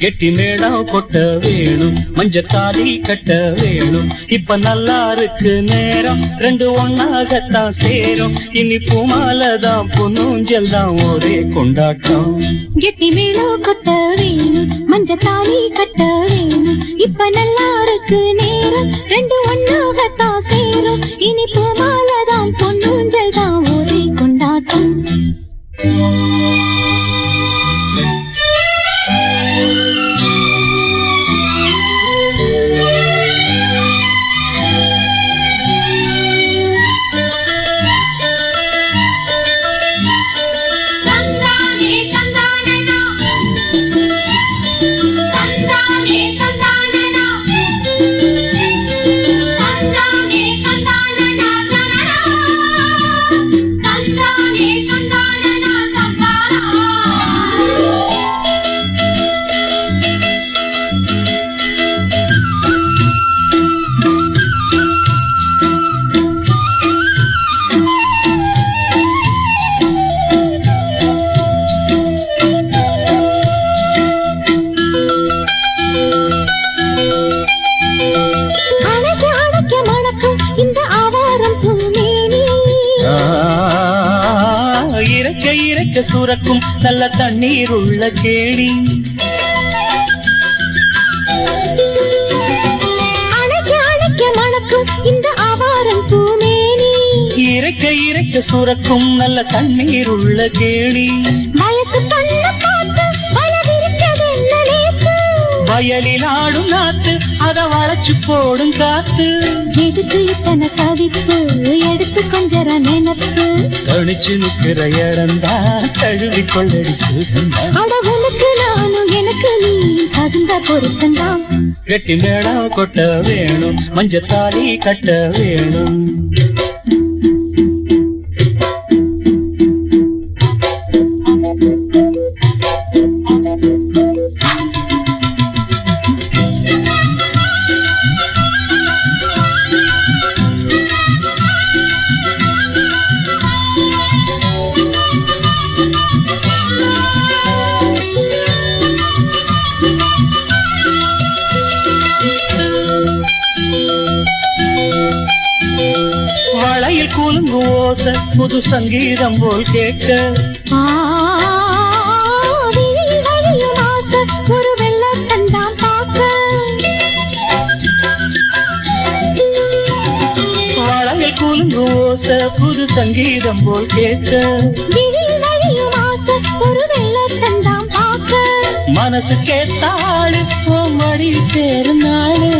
கெட்டி மேளம் கொட்ட வேணும், மஞ்சத்தாலி கட்ட வேணும். இப்ப நல்லா இருக்கு நேரம், ரெண்டு ஒன்னாகத்தான் சேரும். இனி பூமாலதான் பொன்னூஞ்சல் தான் ஒரே கொண்டாட்டம். கெட்டி மேளம் கொட்ட வேணும், மஞ்சத்தாலி கட்ட வேணும். இப்ப நல்லா இருக்கு நேரம், ரெண்டு ஒன்னாகத்தான் சேரும். இனி பூமாலதான் பொன்னூஞ்சல் தான் ஒரே கொண்டாட்டம். இறக்க சுரக்கும் நல்ல தண்ணீர் உள்ள கேணி. அணைக்க மணக்கும் இந்த ஆவாரம் பூமேனி. இறக்க சுரக்கும் நல்ல தண்ணீர் உள்ள கேணி. வயசு பண்ண பார்த்து வளவிருக்கதென்ன நேத்து. வயலில் ஆடும் நாத்து அத வளைச்சு போடும் காத்து. எதுக்கு இத்தனை தவிப்பு, எடுத்து கொஞ்சர நினைப்பு. தனிச்சு நிக்கிற இடந்தா தழுவி கொள்ளடி சுகந்தா. அடவுனுக்கு நானும் எனக்கு நீ தகுந்த பொருத்தந்தான். கெட்டி மேளம் கொட்ட வேணும், மஞ்சத்தாலி கட்ட வேணும். வளையில் கூலுங்கு ஓசை புது சங்கீதம் போல் கேட்க. ஒரு வெள்ளத்தந்தான் பார்க்க. வளையில் கூலுங்கு ஓசை புது சங்கீதம் போல் கேட்க. ஒரு வெள்ளத்தந்தான் பார்க்க. மனசு கேட்டாளு மடி சேரும் நாளு.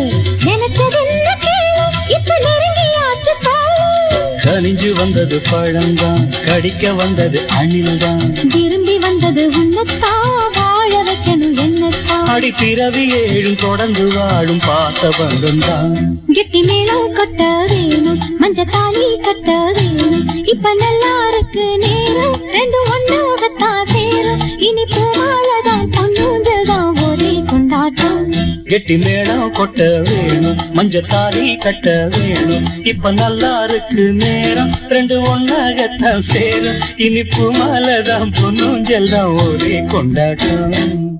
நினைச்சதென்ன கேளு, இப்ப நெருங்கியாச்சு பாரு. கனிஞ்சு வந்தது பழம்தான், கடிக்க வந்தது அணில்தான். விரும்பி வந்தது உன்னத்தா, வாழ வைக்கணும் என்னத்தான். அடி பிறவி ஏழும் தொடர்ந்து வாழும் பாச பந்தம்தான். கெட்டி மேளம் கொட்ட வேணும், மஞ்சத்தாலி கட்ட வேணும். இப்ப நல்லா இருக்கு நேரம், ரெண்டு ஒன்னாகத்தான் சேரும். இனி பூமாலதான் பொன்னூஞ்சல் தான் ஒரே கொண்டாட்டம். கெட்டி மேளம் கொட்ட வேணும், மஞ்சத்தாலி கட்ட வேணும். இப்ப நல்லா இருக்கு நேரம், ரெண்டு ஒன்னாகத்தான் சேரும். இனி பூமாலதான் பொன்னூஞ்சல் தான் ஒரே கொண்டாட்டம்.